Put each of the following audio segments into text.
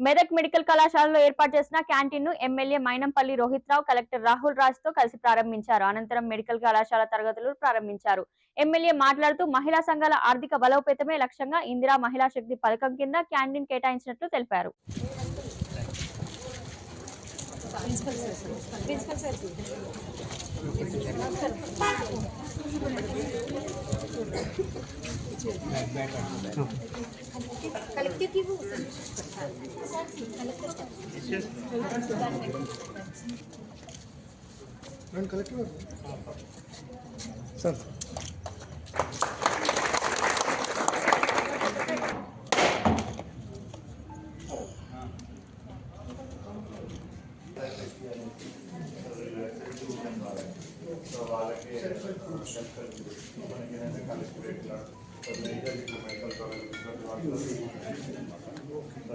Medak medical కళాశాలలో ఏర్పాటు చేసిన క్యాంటీన్ ను ఎమ్మెల్యే మైనంపల్లి రోహిత్రావు కలెక్టర్ రాహుల్ రాజ్ తో కలిసి ప్రారంభించారు. అనంతరం మెడికల్ కళాశాల తరగతులు ప్రారంభించారు. ఎమ్మెల్యే మాట్లాడుతూ మహిళా సంఘాల ఆర్థిక బలోపేతమే లక్ష్యంగా ఇందిరా మహిళా శక్తి పథకం కింద క్యాంటీన్ కేటాయించినట్లు తెలిపారు. सर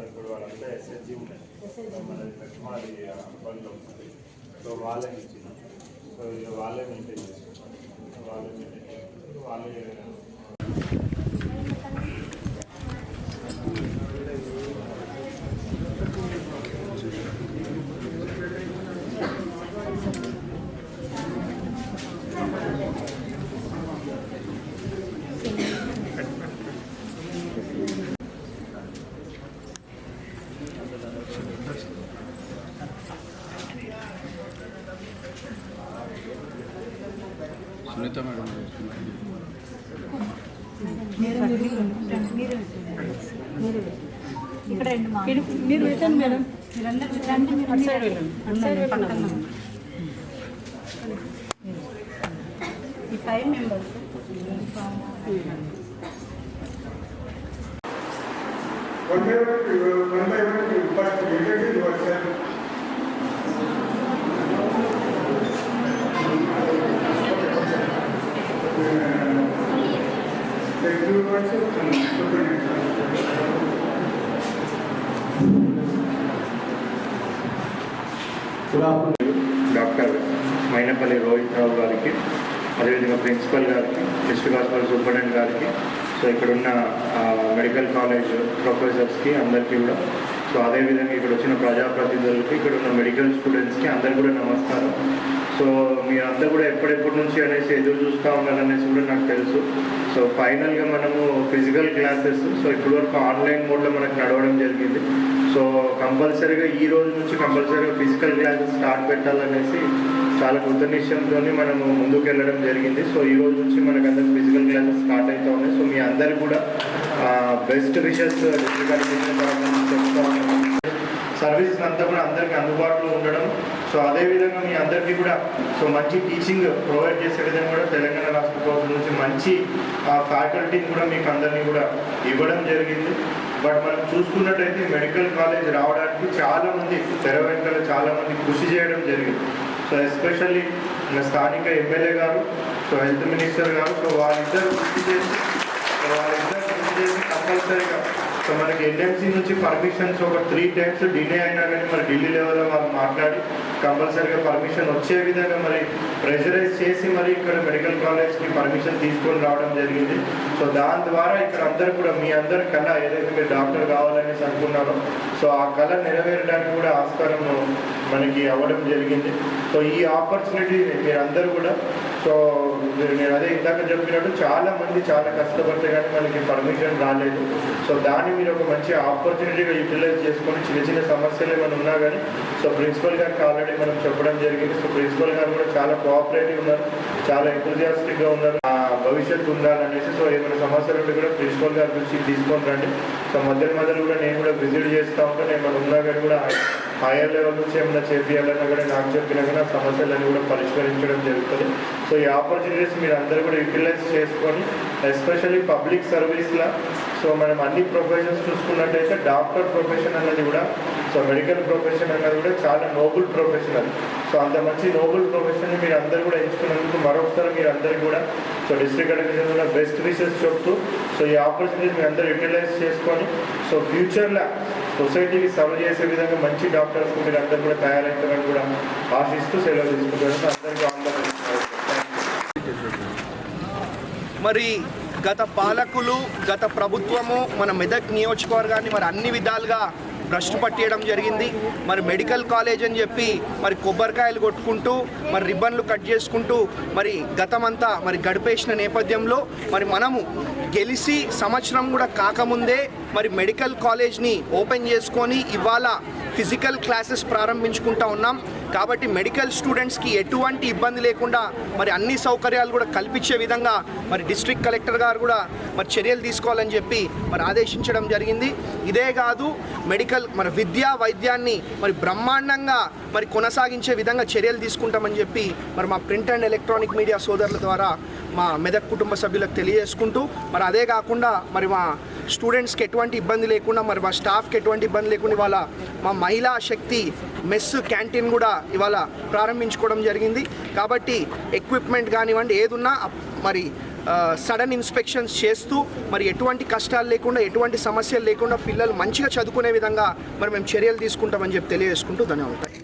ఇప్పుడు వాళ్ళంతా ఎస్ఎస్జీ ఉన్నాయి మన లక్ష్మాది పనులు సో వాళ్ళకి ఇచ్చినాం. సో ఇక వాళ్ళే మెయింటైన్ చేసుకుంటాం. వాళ్ళే सुनीता मैडम మీరు పెట్టండి మేడం. ఈ 5 మెంబర్స్ డాక్టర్ మైనంపల్లి రోహిత్రావు గారికి, అదేవిధంగా ప్రిన్సిపల్ గారికి, డిస్ట్రిక్ట్ హాస్పిటల్ సూపరింటెండెంట్ గారికి, సో ఇక్కడున్న మెడికల్ కాలేజ్ ప్రొఫెసర్స్కి అందరికీ కూడా, సో అదేవిధంగా ఇక్కడ వచ్చిన ప్రజాప్రతినిధులకి, ఇక్కడ ఉన్న మెడికల్ స్టూడెంట్స్కి అందరికీ కూడా నమస్కారం. సో మీరంతా కూడా ఎప్పటి నుంచి అనేసి ఎదురు చూస్తూ ఉన్నారనేసి కూడా నాకు తెలుసు. సో ఫైనల్గా మనము ఫిజికల్ క్లాసెస్ సో ఇప్పటి వరకు ఆన్లైన్ మోడ్లో మనకు నడవడం జరిగింది. సో కంపల్సరీగా ఈ రోజు నుంచి కంపల్సరీగా ఫిజికల్ క్లాసెస్ స్టార్ట్ పెట్టాలనేసి చాలా కృత నిశ్చయంతో మనము ముందుకు వెళ్ళడం జరిగింది. సో ఈ రోజు నుంచి మనకు అందరికి ఫిజికల్ క్లాసెస్ స్టార్ట్ అవుతూ ఉన్నాయి. సో మీ అందరికి కూడా బెస్ట్ విషెస్ చెప్తా ఉన్నాను. సర్వీస్ అంతా కూడా అందరికీ అందుబాటులో ఉండడం, సో అదేవిధంగా మీ అందరికీ కూడా సో మంచి టీచింగ్ ప్రొవైడ్ చేసే విధంగా కూడా తెలంగాణ రాష్ట్ర ప్రభుత్వం నుంచి మంచి ఫ్యాకల్టీని కూడా మీకు అందరినీ కూడా ఇవ్వడం జరిగింది. బట్ మనం చూసుకున్నట్టయితే మెడికల్ కాలేజ్ రావడానికి చాలామంది తెర వెనుకల చాలామంది కృషి చేయడం జరిగింది. సో ఎస్పెషల్లీ మన స్థానిక ఎమ్మెల్యే గారు, సో హెల్త్ మినిస్టర్ గారు, సో వాళ్ళిద్దరు కృషి చేసి కంపల్సరీగా సో మనకి ఎన్ఎంసీ నుంచి పర్మిషన్స్ ఒక 3 times డిలే అయినా కానీ మరి ఢిల్లీ లెవెల్లో వాళ్ళు మాట్లాడి కంపల్సరీగా పర్మిషన్ వచ్చే విధంగా మరి ప్రెషరైజ్ చేసి మరి ఇక్కడ మెడికల్ కాలేజ్కి పర్మిషన్ తీసుకొని రావడం జరిగింది. సో దాని ద్వారా ఇక్కడ అందరూ కూడా మీ అందరి కళ ఏదైతే మీరు డాక్టర్ కావాలనేసి అనుకున్నారో సో ఆ కళ నెరవేరడానికి కూడా ఆస్కారం మనకి అవ్వడం జరిగింది. సో ఈ ఆపర్చునిటీ మీరందరూ కూడా సో నేను అదే ఇందాక చెప్పినట్టు చాలామంది చాలా కష్టపడితే కానీ మనకి పర్మిషన్ రాలేదు. సో దాన్ని మీరు ఒక మంచి ఆపర్చునిటీగా యూటిలైజ్ చేసుకొని చిన్న చిన్న సమస్యలు ఏమైనా ఉన్నా కానీ సో ప్రిన్సిపల్ గారికి ఆల్రెడీ మనం చెప్పడం జరిగింది. సో ప్రిన్సిపల్ గారు కూడా చాలా కోఆపరేటివ్ ఉన్నారు, చాలా ఎంతూజియాస్టిక్గా ఉన్నారు, భవిష్యత్తు ఉండాలనేసి. సో ఏమైనా సమస్యలు ఉంటే కూడా ప్రిన్సిపల్ గారి గురించి తీసుకొని రండి. సో మధ్యలో కూడా నేను కూడా విజిట్ చేస్తూ ఉంటాను. ఏమైనా ఉన్నా కానీ కూడా హైయర్ లెవెల్ నుంచి ఏమైనా చేయాలన్నా కూడా నాకు చెప్పినా కానీ ఆ సమస్యలన్నీ కూడా పరిష్కరించడం జరుగుతుంది. సో ఈ ఆపర్చునిటీస్ మీరు అందరూ కూడా యూటిలైజ్ చేసుకొని ఎస్పెషల్లీ పబ్లిక్ సర్వీస్లో సో మనం అన్ని ప్రొఫెషన్స్ చూసుకున్నట్టయితే డాక్టర్ ప్రొఫెషన్ అన్నది కూడా సో మెడికల్ ప్రొఫెషన్ అన్నది కూడా చాలా నోబుల్ ప్రొఫెషన్ అది. సో అంత మంచి నోబుల్ ప్రొఫెషన్ని మీరు అందరూ కూడా ఎంచుకున్నందుకు మరొకసారి మీరు అందరికీ కూడా సో డిస్ట్రిక్ట్ అడ్మినిస్ట్రేషన్ కూడా బెస్ట్ విషెస్ చెప్తూ సో ఈ ఆపర్చునిటీస్ మీరు అందరూ యూటిలైజ్ చేసుకొని సో ఫ్యూచర్లో సొసైటీకి సర్వ్ చేసే విధంగా మంచి డాక్టర్స్ మీరు అందరూ కూడా తయారవుతారని కూడా ఆశిస్తూ సెలవు తీసుకుంటారు. అందరికీ మరి గత పాలకులు గత ప్రభుత్వము మన మెదక్ నియోజకవర్గాన్ని మరి అన్ని విధాలుగా భ్రష్టు పట్టేయడం జరిగింది. మరి మెడికల్ కాలేజ్ అని చెప్పి మరి కొబ్బరికాయలు కొట్టుకుంటూ మరి రిబ్బన్లు కట్ చేసుకుంటూ మరి గతమంతా మరి గడిపేసిన నేపథ్యంలో మరి మనము గెలిచి సంవత్సరం కూడా కాకముందే మరి మెడికల్ కాలేజ్ని ఓపెన్ చేసుకొని ఇవాళ ఫిజికల్ క్లాసెస్ ప్రారంభించుకుంటా ఉన్నాం. కాబట్టి మెడికల్ స్టూడెంట్స్కి ఎటువంటి ఇబ్బంది లేకుండా మరి అన్ని సౌకర్యాలు కూడా కల్పించే విధంగా మరి డిస్ట్రిక్ట్ కలెక్టర్ గారు కూడా మరి చర్యలు తీసుకోవాలని చెప్పి మరి ఆదేశించడం జరిగింది. ఇదే కాదు, మెడికల్ మరి విద్యా వైద్యాన్ని మరి బ్రహ్మాండంగా మరి కొనసాగించే విధంగా చర్యలు తీసుకుంటామని చెప్పి మరి మా ప్రింట్ అండ్ ఎలక్ట్రానిక్ మీడియా సోదరుల ద్వారా మా మెదక్ కుటుంబ సభ్యులకు తెలియజేసుకుంటూ మరి అదే కాకుండా మరి మా స్టూడెంట్స్కి ఎటువంటి ఇబ్బంది లేకుండా మరి మా స్టాఫ్కి ఎటువంటి ఇబ్బంది లేకుండా ఇవాళ మా మహిళా శక్తి మెస్ క్యాంటీన్ కూడా ఇవాళ ప్రారంభించుకోవడం జరిగింది. కాబట్టి ఎక్విప్మెంట్ కానివ్వండి ఏదున్నా మరి సడన్ ఇన్స్పెక్షన్స్ చేస్తూ మరి ఎటువంటి కష్టాలు లేకుండా ఎటువంటి సమస్యలు లేకుండా పిల్లలు మంచిగా చదువుకునే విధంగా మరి మేము చర్యలు తీసుకుంటామని చెప్పి తెలియజేసుకుంటూ ధన్యవాదాలు.